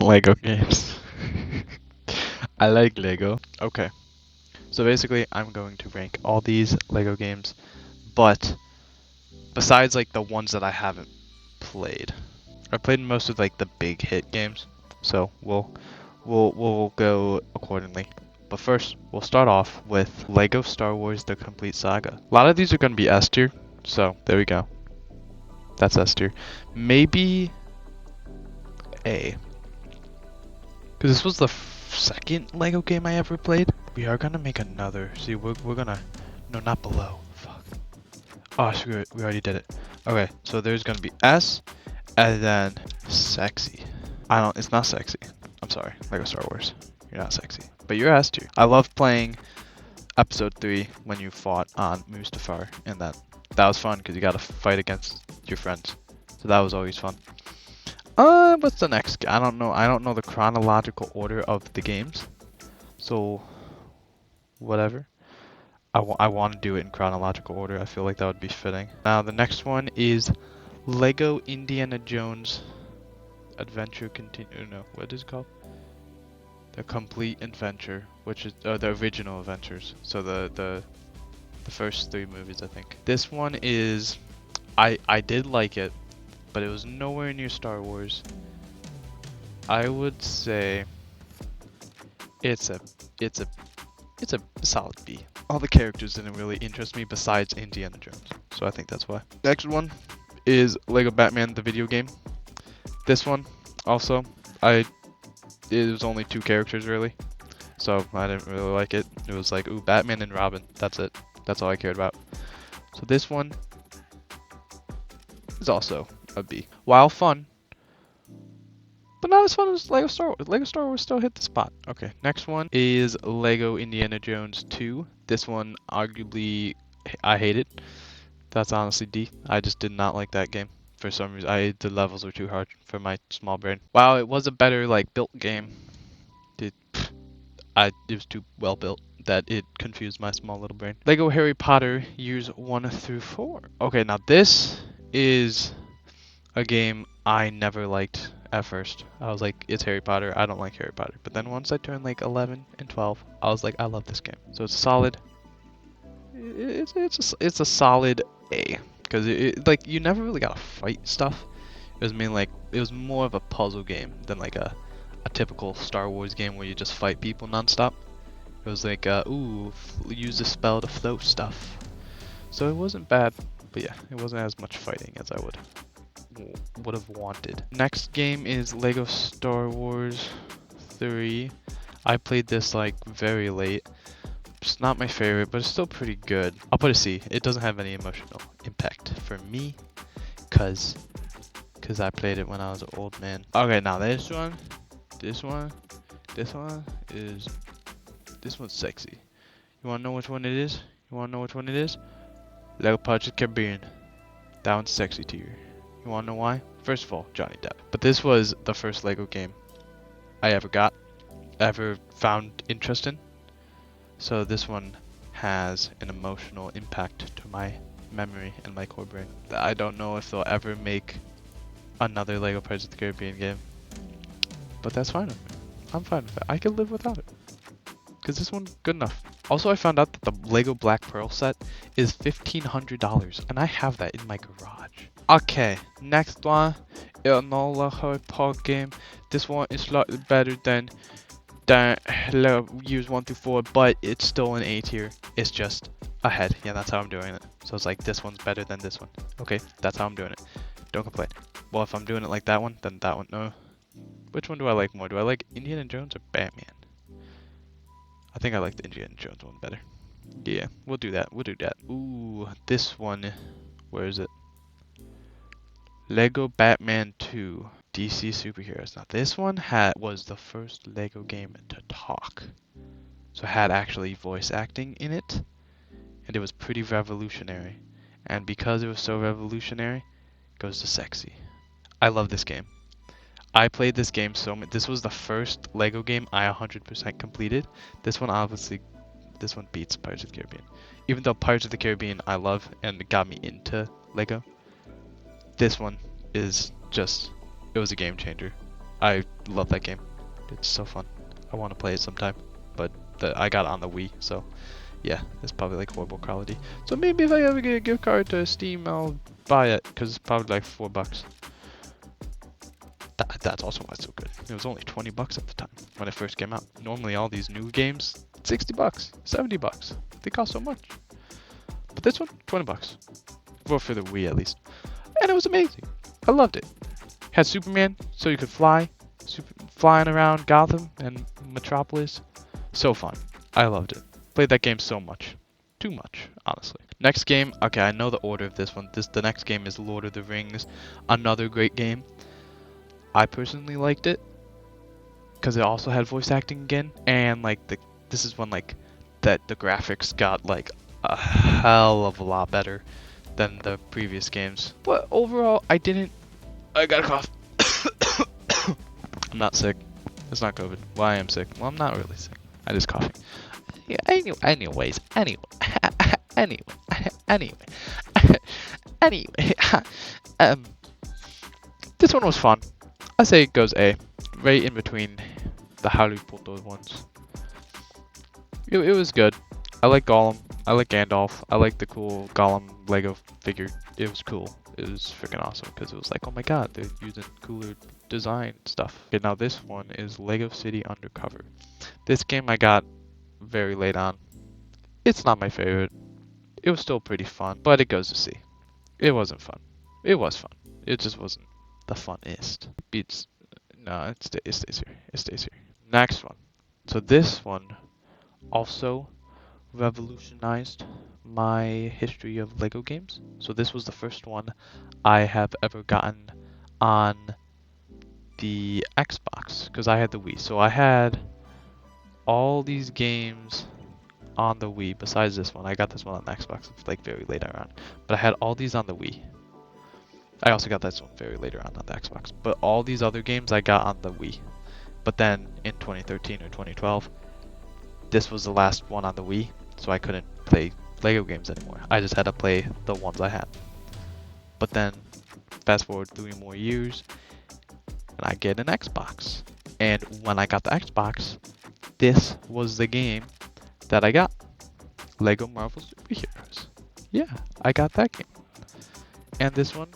Lego games. I like Lego. Okay, so basically, I'm going to rank all these Lego games, but besides like the ones that I haven't played, I played most of like the big hit games. So we'll go accordingly. But first, we'll start off with Lego Star Wars: The Complete Saga. A lot of these are going to be S tier, so there we go. That's S tier. Maybe A, because this was the second Lego game I ever played. We are gonna make another. See, we're gonna, no, not below. Fuck. Oh, screw it. We already did it. Okay, so there's gonna be S, and then sexy. I don't. It's not sexy. I'm sorry, Lego Star Wars. You're not sexy, but you're S tier. I love playing Episode 3 when you fought on Mustafar, and that was fun because you got to fight against your friends. So that was always fun. What's the next? I don't know. I don't know the chronological order of the games. So, whatever. I want to do it in chronological order. I feel like that would be fitting. Now, the next one is Lego Indiana Jones Adventure Continue. No, what is it called? The Complete Adventure, which is the original Adventures. So the first 3 movies, I think. This one is, I did like it, but it was nowhere near Star Wars. I would say it's a solid B. All the characters didn't really interest me besides Indiana Jones, so I think that's why. Next one is Lego Batman the video game. This one also, it was only 2 characters really, so I didn't really like it. It was like, ooh, Batman and Robin. That's it. That's all I cared about. So this one is also a B. While fun, but not as fun as Lego Star Wars. Lego Star Wars still hit the spot. Okay, next one is Lego Indiana Jones 2. This one, arguably, I hate it. That's honestly D. I just did not like that game. For some reason, the levels were too hard for my small brain. Wow, it was a better, like, built game. It was too well built that it confused my small little brain. Lego Harry Potter Years 1 through 4. Okay, now this is a game I never liked at first. I was like, it's Harry Potter. I don't like Harry Potter. But then once I turned like 11 and 12, I was like, I love this game. So it's solid. It's a solid A, because like you never really got to fight stuff. It was mainly like it was more of a puzzle game than like a typical Star Wars game where you just fight people nonstop. It was like ooh, use the spell to float stuff. So it wasn't bad, but yeah, it wasn't as much fighting as I would have wanted. Next game is Lego Star Wars 3. I played this like very late. It's not my favorite, but it's still pretty good. I'll put a C. It doesn't have any emotional impact for me, cause I played it when I was an old man. Okay, now this one's sexy. You wanna know which one it is? Lego Pirates of the Caribbean. That one's sexy to you. You wanna know why? First of all, Johnny Depp. But this was the first Lego game I ever found interest in. So this one has an emotional impact to my memory and my core brain. I don't know if they'll ever make another Lego Pirates of the Caribbean game, but that's fine with me. I'm fine with it. I can live without it, because this one's good enough. Also, I found out that the Lego Black Pearl set is $1,500, and I have that in my garage. Okay, next one is another Harry Potter game. This one is slightly better than Years 1 through 4, but it's still an A tier. It's just ahead. Yeah, that's how I'm doing it. So it's like, this one's better than this one. Okay, that's how I'm doing it. Don't complain. Well, if I'm doing it like that one, then that one, no. Which one do I like more? Do I like Indiana Jones or Batman? I think I like the Indiana Jones one better. Yeah, we'll do that. Ooh, this one. Where is it? Lego Batman 2. DC Superheroes. Now this one was the first Lego game to talk. So it had actually voice acting in it. And it was pretty revolutionary. And because it was so revolutionary, it goes to sexy. I love this game. I played this game so much. This was the first Lego game I 100% completed. This one beats Pirates of the Caribbean. Even though Pirates of the Caribbean I love and it got me into Lego, this one is just, it was a game changer. I love that game. It's so fun. I want to play it sometime, but I got it on the Wii, so yeah, it's probably like horrible quality. So maybe if I ever get a gift card to Steam, I'll buy it because it's probably like $4. That's also why it's so good. It was only $20 at the time when it first came out. Normally all these new games, $60, $70. They cost so much. But this one, $20. Well, for the Wii at least. And it was amazing. I loved it. Had Superman, so you could fly. Flying around Gotham and Metropolis. So fun. I loved it. Played that game so much. Too much, honestly. Next game, okay, I know the order of this one. The next game is Lord of the Rings. Another great game. I personally liked it because it also had voice acting again, and like this is when like the graphics got like a hell of a lot better than the previous games. But overall, I got a cough. I'm not sick. It's not COVID. Well, I am sick. Well, I'm not really sick. I just coughing. Yeah, anyway. This one was fun. I say it goes A, right in between the Harry Potter ones. It was good. I like Gollum. I like Gandalf. I like the cool Gollum Lego figure. It was cool. It was freaking awesome because it was like, oh my god, they're using cooler design stuff. Okay, now this one is Lego City Undercover. This game I got very late on. It's not my favorite. It was still pretty fun, but it goes to C. It wasn't fun. It was fun. It just wasn't the funnest. Beats. No, it stays here. It stays here. Next one. So this one also revolutionized my history of Lego games. So this was the first one I have ever gotten on the Xbox because I had the Wii. So I had all these games on the Wii besides this one. I got this one on the Xbox like very later on, but I had all these on the Wii. I also got this one very later on the Xbox, but all these other games I got on the Wii. But then in 2013 or 2012, this was the last one on the Wii, so I couldn't play Lego games anymore. I just had to play the ones I had. But then, fast forward 3 more years, and I get an Xbox. And when I got the Xbox, this was the game that I got. Lego Marvel Superheroes. Yeah, I got that game. And this one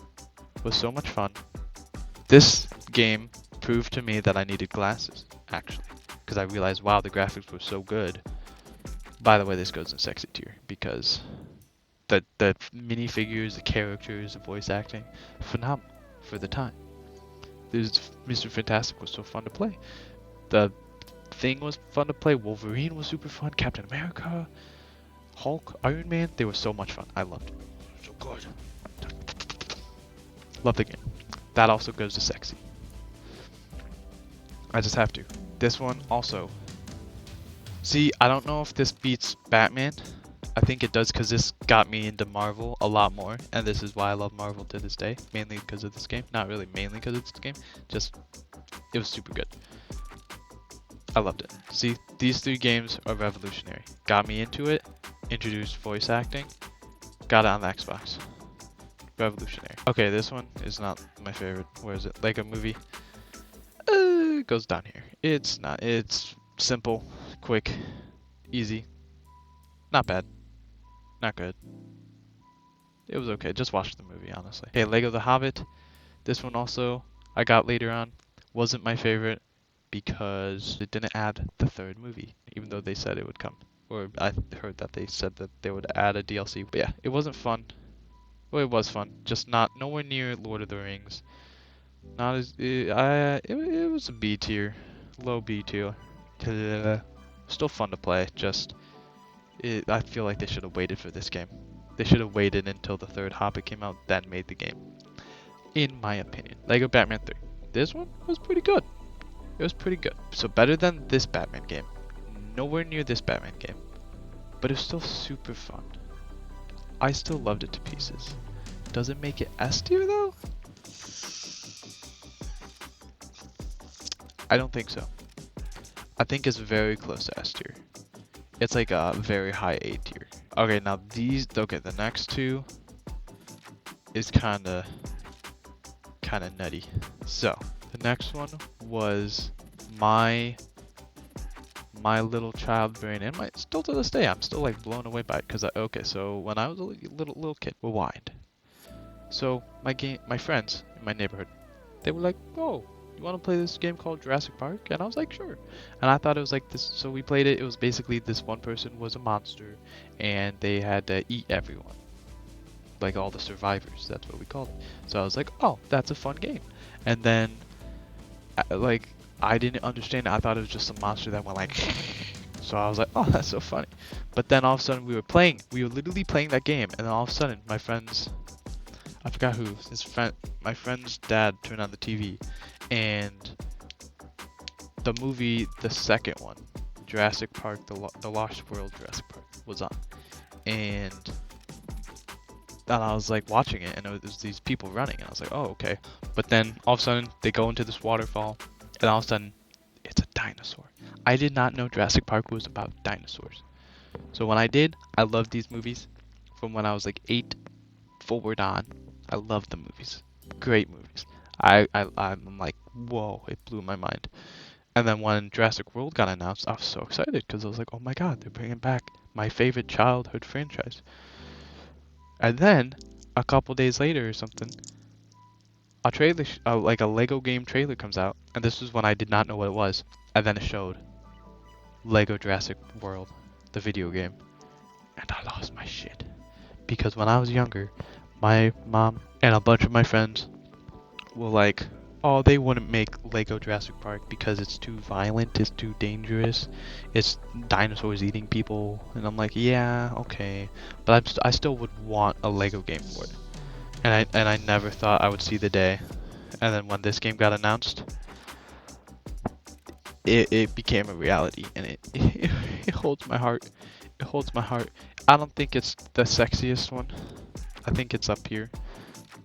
was so much fun. This game proved to me that I needed glasses, actually. Because I realized, wow, the graphics were so good. By the way, this goes in sexy tier because the minifigures, the characters, the voice acting, phenomenal for the time. Mr. Fantastic was so fun to play. The Thing was fun to play. Wolverine was super fun. Captain America, Hulk, Iron Man, they were so much fun. I loved it. So good. Love the game. That also goes to sexy. I just have to. This one also. See, I don't know if this beats Batman. I think it does because this got me into Marvel a lot more. And this is why I love Marvel to this day. Mainly because of this game. Not really mainly because of this game. Just, it was super good. I loved it. See, these 3 games are revolutionary. Got me into it. Introduced voice acting. Got it on the Xbox. Revolutionary. Okay, this one is not my favorite. Where is it? Lego Movie. It goes down here. It's not. It's simple, quick, easy. Not bad. Not good. It was okay. Just watch the movie, honestly. Okay, Lego The Hobbit. This one also I got later on. Wasn't my favorite because it didn't add the 3rd movie, even though they said it would come. Or I heard that they said that they would add a DLC. But yeah, it wasn't fun. Well, it was fun, just nowhere near Lord of the Rings. Not as it was a B tier, low B tier. Still fun to play. Just I feel like they should have waited for this game. They should have waited until the 3rd Hobbit came out, then made the game. In my opinion, Lego Batman 3. This one was pretty good. It was pretty good. So better than this Batman game. Nowhere near this Batman game, but it was still super fun. I still loved it to pieces. Does it make it S tier though? I don't think so. I think it's very close to S tier. It's like a very high A tier. Okay, now the next 2 is kinda nutty. So, the next one was my little child brain, and my still to this day, I'm still like blown away by it. Cause okay, so when I was a little kid, rewind. So my friends in my neighborhood, they were like, "Oh, you want to play this game called Jurassic Park?" And I was like, "Sure." And I thought it was like this. So we played it. It was basically this one person was a monster, and they had to eat everyone, like all the survivors. That's what we called it. So I was like, "Oh, that's a fun game." And then, like, I didn't understand it. I thought it was just a monster that went like. So I was like, "Oh, that's so funny." But then all of a sudden we were literally playing that game, and then all of a sudden my friends, I forgot who, my friend's dad turned on the TV, and the movie, the second one, Jurassic Park, the Lost World Jurassic Park, was on, and then I was like watching it, and it was these people running, and I was like, oh, okay. But then all of a sudden they go into this waterfall, and all of a sudden it's a dinosaur. I did not know Jurassic Park was about dinosaurs. So when I did, I loved these movies from when I was like 8 forward on. I loved the movies. Great movies. I'm like, whoa, it blew my mind. And then when Jurassic World got announced, I was so excited because I was like, oh my god, they're bringing back my favorite childhood franchise. And then a couple days later or something, a trailer, like a Lego game trailer comes out, and this was when I did not know what it was. And then it showed Lego Jurassic World, the video game, and I lost my shit. Because when I was younger, my mom and a bunch of my friends were like, oh, they wouldn't make Lego Jurassic Park because it's too violent, it's too dangerous, it's dinosaurs eating people. And I'm like, yeah, okay, but I still would want a Lego game for it. And I never thought I would see the day. And then when this game got announced, it became a reality, and it holds my heart. It holds my heart. I don't think it's the sexiest one. I think it's up here,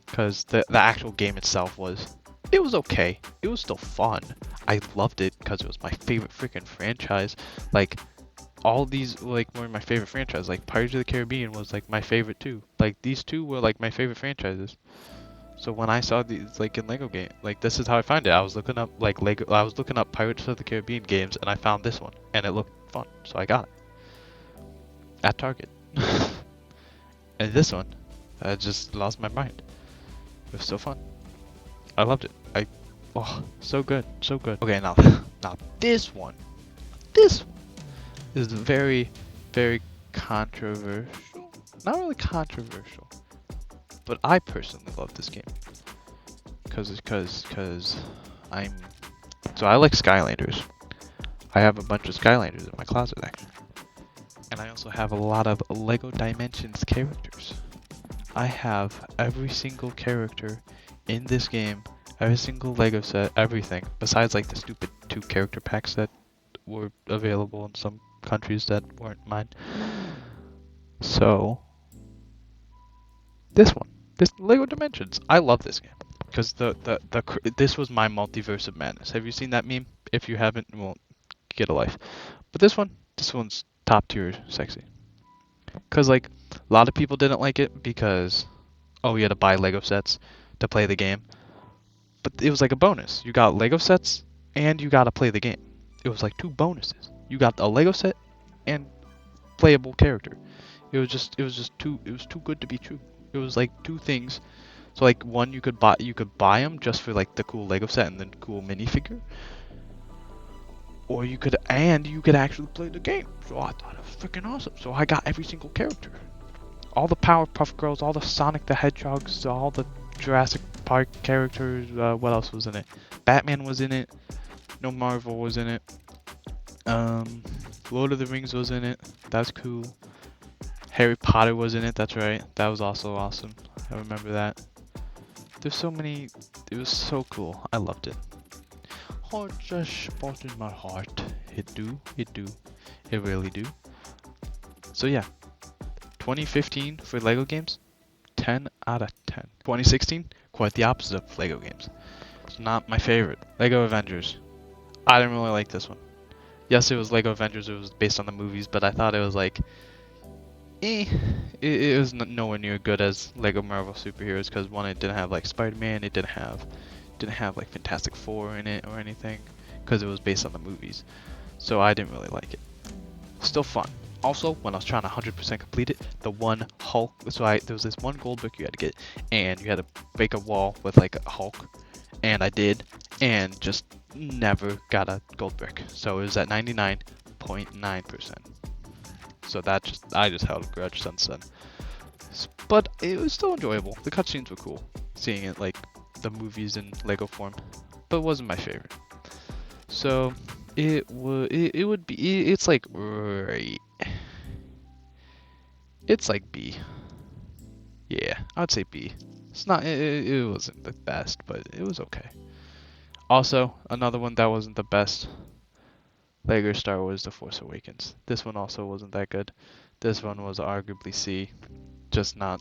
because the actual game itself it was okay. It was still fun. I loved it because it was my favorite freaking franchise. Like, all these like were my favorite franchise. Like Pirates of the Caribbean was like my favorite too. Like these two were like my favorite franchises. So when I saw these like in Lego game, like this is how I found it. I was looking up like Lego. I was looking up Pirates of the Caribbean games, and I found this one, and it looked fun, so I got it at Target. And this one, I just lost my mind. It was so fun. I loved it. Oh, so good, so good. Okay, now this one is very, very controversial. Not really controversial, but I personally love this game because I like Skylanders. I have a bunch of Skylanders in my closet actually, and I also have a lot of Lego Dimensions characters. I have every single character in this game, every single Lego set, everything besides like the stupid 2 character packs that were available in some countries that weren't mine. So this Lego Dimensions, I love this game because this was my multiverse of madness. Have you seen that meme? If you haven't, well, get a life. But this one's top tier sexy. Cause like a lot of people didn't like it because you had to buy Lego sets to play the game. But it was like a bonus. You got Lego sets and you got to play the game. It was like 2 bonuses. You got a Lego set and playable character. It was just too good to be true. It was like 2 things. So like one, you could buy them just for like the cool Lego set and the cool minifigure. Or you could actually play the game. So I thought it was freaking awesome. So I got every single character. All the Powerpuff Girls, all the Sonic the Hedgehogs, all the Jurassic Park characters. What else was in it? Batman was in it. No, Marvel was in it. Lord of the Rings was in it. That's cool. Harry Potter was in it. That's right. That was also awesome. I remember that. There's so many. It was so cool. I loved it. Heart just spot in my heart. It do. It really do. So yeah. 2015 for Lego games, 10 out of 10. 2016, quite the opposite of Lego games. It's not my favorite. Lego Avengers. I didn't really like this one. Yes, it was Lego Avengers. It was based on the movies, but I thought it was like, It was nowhere near good as Lego Marvel Superheroes because one, it didn't have like Spider-Man. It didn't have like Fantastic Four in it or anything, because it was based on the movies. So I didn't really like it. Still fun. Also, when I was trying to 100% complete it, the one Hulk, there was this one gold brick you had to get, and you had to break a wall with like a Hulk, and I did, and just never got a gold brick. So it was at 99.9%. So I just held a grudge since then. But it was still enjoyable. The cutscenes were cool, seeing it like the movies in Lego form, but it wasn't my favorite. So it would be, it's like right. It's like B. Yeah, I'd say B. It's not, it wasn't the best, but it was okay. Also, another one that wasn't the best, Lego Star Wars The Force Awakens. This one also wasn't that good. This one was arguably C. Just not,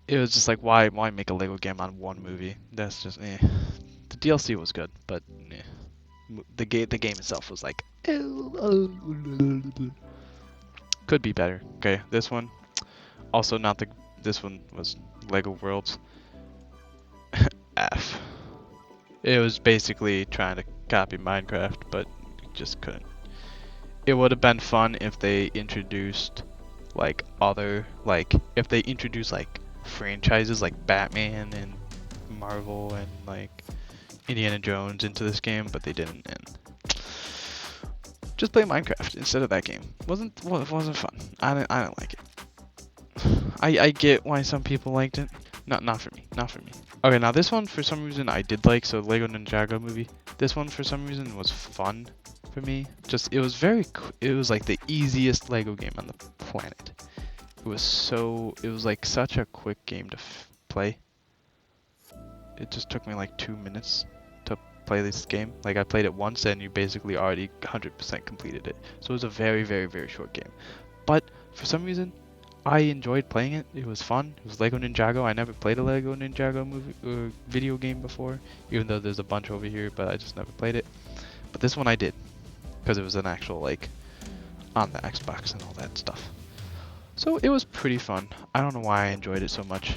it was just like, why make a Lego game on one movie? That's just, eh. The DLC was good, but eh. The game itself was like, could be better. Okay, this one, also not the, this one was Lego Worlds. F. It was basically trying to copy Minecraft, but just couldn't. It would have been fun if they introduced like other, like if they introduced like franchises like Batman and Marvel and like Indiana Jones into this game, but they didn't. And just play Minecraft instead of that game. Wasn't fun. I didn't like it. I get why some people liked it. Not for me. Not for me. Okay, now this one for some reason I did like. So Lego Ninjago movie. This one for some reason was fun for me. Just it was like the easiest Lego game on the planet. It was like such a quick game to play. It just took me like 2 minutes to play this game. Like I played it once and you basically already 100% completed it. So it was a very, very, very short game. But for some reason, I enjoyed playing it. It was fun. It was Lego Ninjago. I never played a Lego Ninjago movie or video game before, even though there's a bunch over here, but I just never played it. But this one I did, because it was an actual like on the Xbox and all that stuff. So it was pretty fun. I don't know why I enjoyed it so much.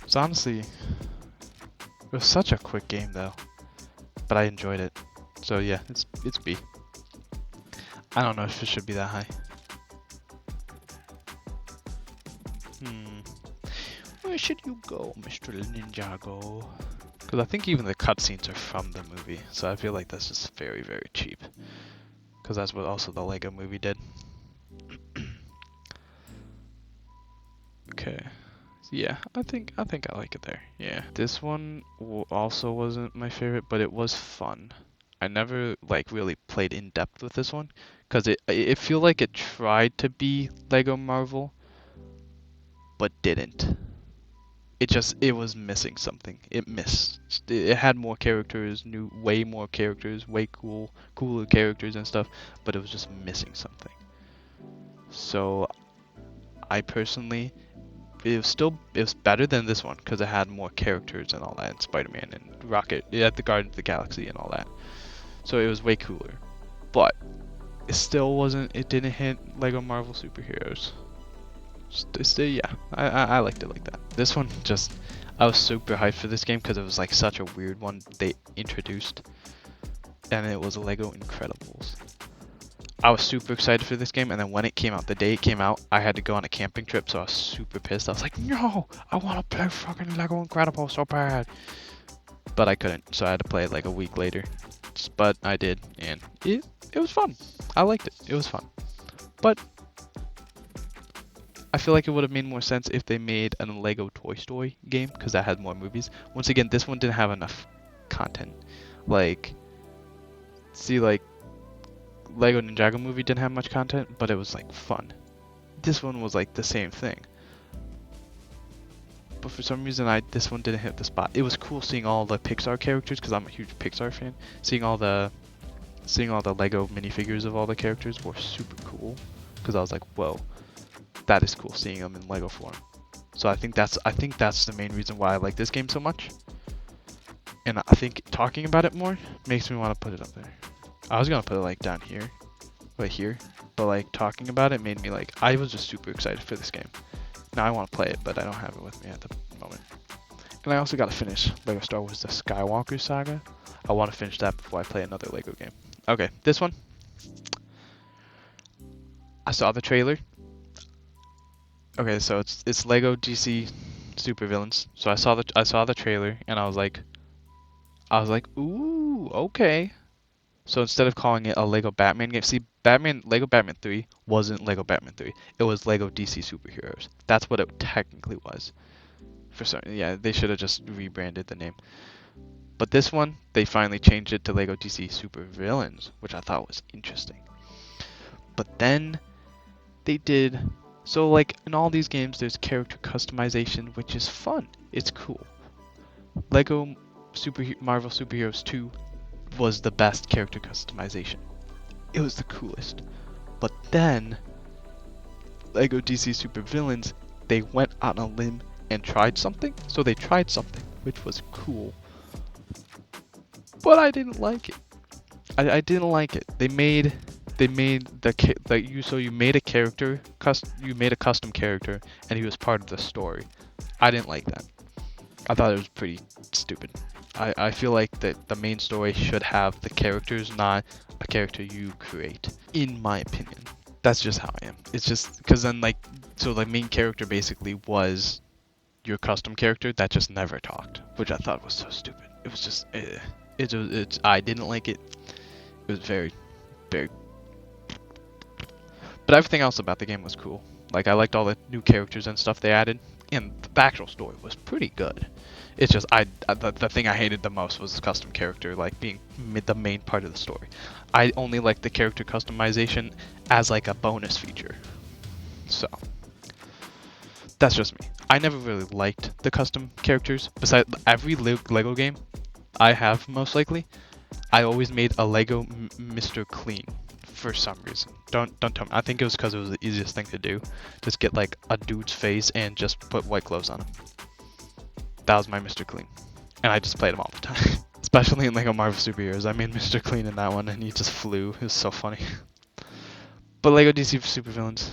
It's honestly, it was such a quick game though, but I enjoyed it. So yeah, it's B. I don't know if it should be that high. Where should you go, Mr. Ninjago? Because I think even the cutscenes are from the movie, so I feel like that's just very, very cheap. Because that's what also the Lego movie did. Okay. Yeah, I think I like it there. Yeah. This one also wasn't my favorite, but it was fun. I never like really played in depth with this one because it feel like it tried to be Lego Marvel, but didn't. It was missing something. It missed. It had more characters, way more characters, way cooler characters and stuff, but it was just missing something. So I personally, it was better than this one because it had more characters and all that, and Spider-Man and Rocket, it had the Guardians of the Galaxy and all that. So it was way cooler, but it still wasn't. It didn't hit Lego Marvel superheroes. Still, yeah, I liked it like that. This one I was super hyped for this game because it was like such a weird one they introduced, and it was Lego Incredibles. I was super excited for this game, and then when it came out, the day it came out, I had to go on a camping trip, so I was super pissed. I was like, no, I want to play fucking Lego Incredibles so bad, but I couldn't, so I had to play it like a week later. But I did, and it was fun. I liked it. It was fun, but I feel like it would have made more sense if they made a Lego Toy Story game, because that had more movies. Once again, this one didn't have enough content. Like, see, like, Lego Ninjago movie didn't have much content, but it was, like, fun. This one was, like, the same thing. But for some reason, this one didn't hit the spot. It was cool seeing all the Pixar characters, because I'm a huge Pixar fan. Seeing all the Lego minifigures of all the characters were super cool, because I was like, whoa. That is cool seeing them in Lego form. So I think that's the main reason why I like this game so much. And I think talking about it more makes me want to put it up there. I was gonna put it like down here, right here, but like talking about it made me like, I was just super excited for this game. Now I want to play it, but I don't have it with me at the moment. And I also got to finish Lego Star Wars The Skywalker Saga. I want to finish that before I play another Lego game. Okay, this one. I saw the trailer. Okay, so it's Lego DC Supervillains. So I saw the trailer and I was like, ooh, okay. So instead of calling it a Lego Batman game, see, Lego Batman 3 wasn't Lego Batman 3. It was Lego DC Superheroes. That's what it technically was. For some, yeah, they should have just rebranded the name. But this one, they finally changed it to Lego DC Supervillains, which I thought was interesting. But then they did, so like in all these games, there's character customization, which is fun. It's cool. Lego Marvel Superheroes 2 was the best character customization. It was the coolest. But then Lego DC Supervillains, they went on a limb and tried something. So they tried something, which was cool. But I didn't like it. I didn't like it. They made you made a character, you made a custom character, and he was part of the story. I didn't like that. I thought it was pretty stupid. I feel like that the main story should have the characters, not a character you create. In my opinion, that's just how I am. It's just because then so the main character basically was your custom character that just never talked, which I thought was so stupid. It was just I didn't like it. It was very, very. But everything else about the game was cool. Like, I liked all the new characters and stuff they added, and the actual story was pretty good. It's just the thing I hated the most was the custom character, like being the main part of the story. I only liked the character customization as like a bonus feature. So that's just me. I never really liked the custom characters. Besides every Lego game I have, most likely, I always made a Lego Mr. Clean for some reason. Don't tell me. I think it was because it was the easiest thing to do. Just get like a dude's face and just put white clothes on him. That was my Mr. Clean. And I just played him all the time. Especially in Lego Marvel Superheroes. I made Mr. Clean in that one and he just flew. It was so funny. But Lego DC Supervillains,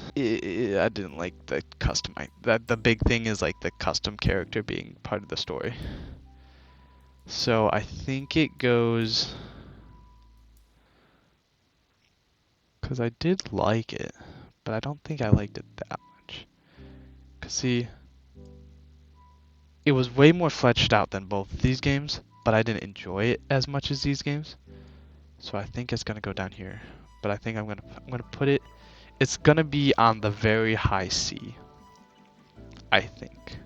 I didn't like the custom. The big thing is like the custom character being part of the story. So I think it goes, because I did like it, but I don't think I liked it that much. Because see, it was way more fleshed out than both of these games, but I didn't enjoy it as much as these games. So I think it's gonna go down here. But I think I'm gonna put it, it's gonna be on the very high C. I think.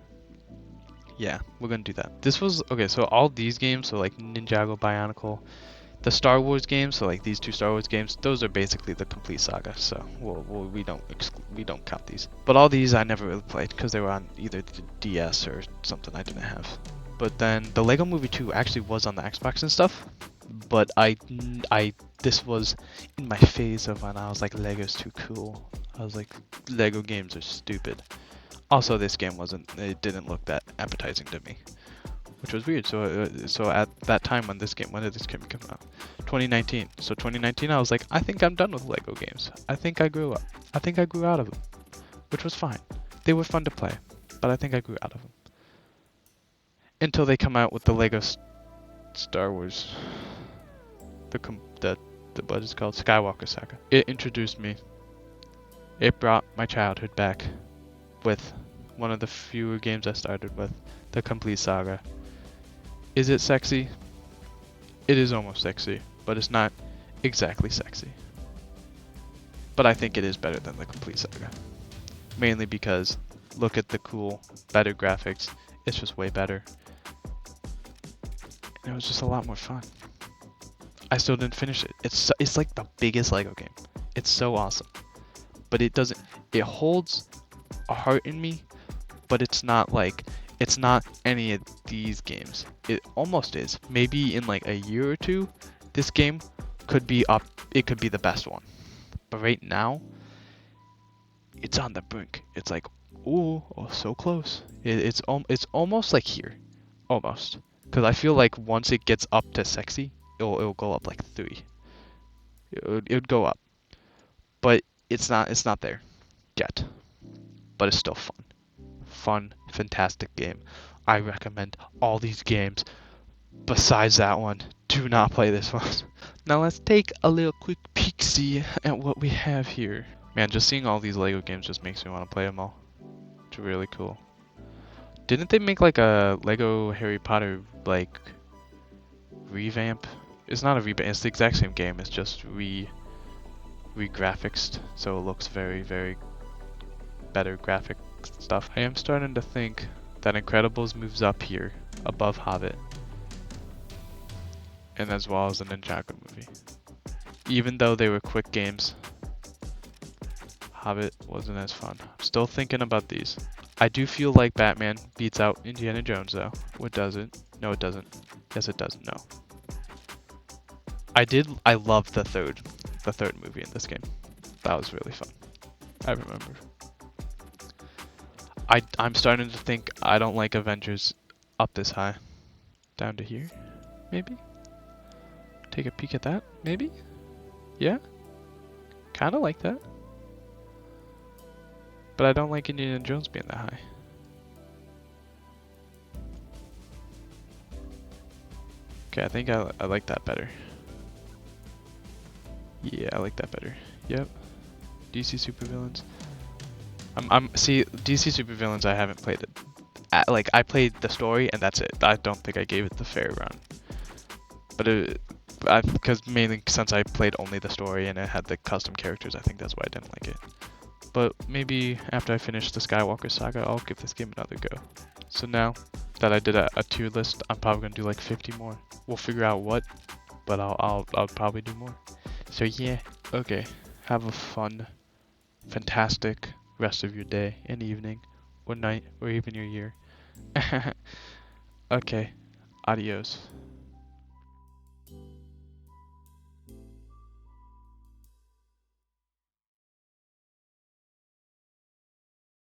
Yeah, we're gonna do that. This was okay, so all these games, so like Ninjago, Bionicle, the Star Wars games, so like these two Star Wars games, those are basically the complete saga. So we don't count these. But all these I never really played because they were on either the DS or something I didn't have. But then the Lego Movie 2 actually was on the Xbox and stuff. But this was in my phase of when I was like, Lego's too cool. I was like, Lego games are stupid. Also, this game it didn't look that appetizing to me, which was weird. So at that time when did this game come out? 2019. So 2019, I was like, I think I'm done with Lego games. I think I grew up. I think I grew out of them, which was fine. They were fun to play, but I think I grew out of them. Until they come out with the Lego Star Wars, the what is it called, Skywalker Saga. It introduced me. It brought my childhood back with one of the fewer games I started with, the complete saga. Is it sexy? It is almost sexy, but it's not exactly sexy. But I think it is better than the complete saga. Mainly because look at the cool, better graphics. It's just way better. And it was just a lot more fun. I still didn't finish it. It's like the biggest Lego game. It's so awesome. But it holds a heart in me, but it's not any of these games. It almost is. Maybe in like a year or two, this game could be up. It could be the best one. But right now, it's on the brink. It's like, ooh, oh, so close. It's almost like here, almost. Because I feel like once it gets up to sexy, it'll go up like 3. It would go up, but it's not there yet. But it's still fun. Fun, fantastic game. I recommend all these games. Besides that one, do not play this one. Now let's take a little quick peek-see at what we have here. Man, just seeing all these Lego games just makes me want to play them all. It's really cool. Didn't they make like a Lego Harry Potter like revamp? It's not a revamp, it's the exact same game, it's just re-graphicsed, so it looks very, very better graphic stuff. I am starting to think that Incredibles moves up here, above Hobbit, and as well as the Ninjago movie. Even though they were quick games, Hobbit wasn't as fun. I'm still thinking about these. I do feel like Batman beats out Indiana Jones though. What does it? No, it doesn't. Yes, it doesn't. No. I loved the third movie in this game. That was really fun. I remember. I'm starting to think I don't like Avengers up this high. Down to here, maybe? Take a peek at that, maybe? Yeah? Kinda like that. But I don't like Indiana Jones being that high. Okay, I think I like that better. Yeah, I like that better. Yep. DC Supervillains. See, DC Supervillains I haven't played it. Like, I played the story and that's it. I don't think I gave it the fair run. But because mainly since I played only the story and it had the custom characters, I think that's why I didn't like it. But maybe after I finish the Skywalker Saga, I'll give this game another go. So now that I did a tier list, I'm probably gonna do like 50 more. We'll figure out what, but I'll probably do more. So yeah, okay. Have a fun, fantastic rest of your day and evening, or night, or even your year. Okay, adios.